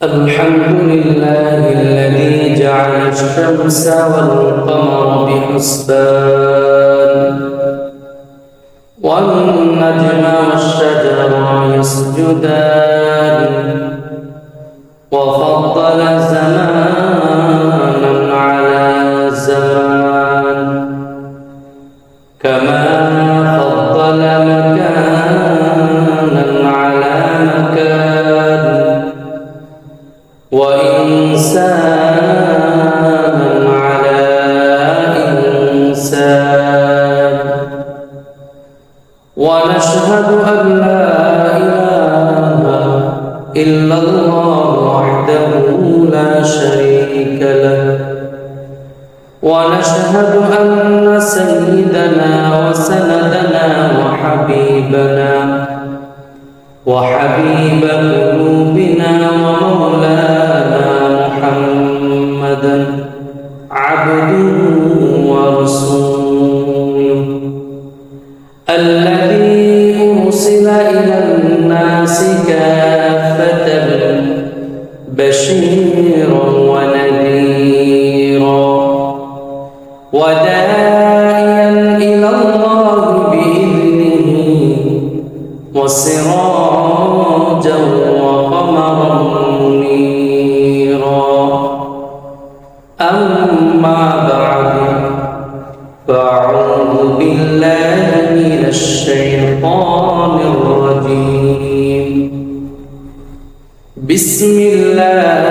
الحمد لله الذي جعل الشمس والقمر بحسبان والنجم والشجر يسجدان وفضل زمانا على زمان كما فضل مكانا على مكان وإنسانا على إنسان ونشهد أن لا إله إلا الله وحده لا شريك له ونشهد أن سيدنا وسندنا وحبيب قلوبنا ومولانا محمدا عبده ورسوله الذي أرسل إلى الناس كافة بشيرا ونذيرا وداعيا إلى الله بإذنه وسراجا وقمرا منيرا أما بعد فأعوذ بالله من الشيطان الرجيم بسم الله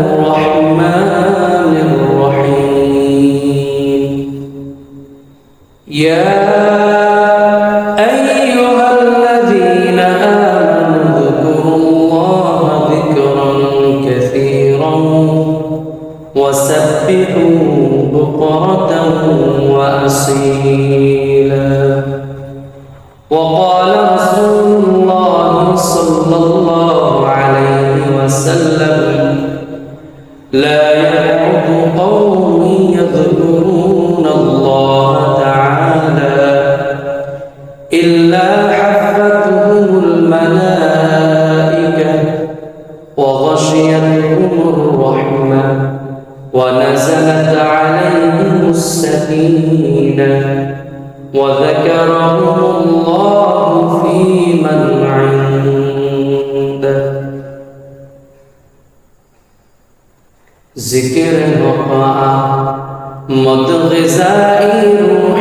الرحمن الرحيم يا أيها الذين آمنوا اذكروا الله ذكرا كثيرا وسبحوا بكرة وأصيلا وقال رسول الله صلى الله عليه وسلم لا يقعد قوم يذكرون الله تعالى إلا حفتهم الملائكة وغشيتهم الرحمة ونزلت عليهم السكينة وذكرهم الله في من عنده ذكر وقع مدغزائي روح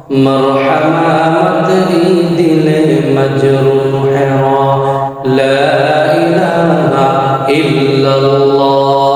مرحمة مدعي دل مجروح لا إله إلا الله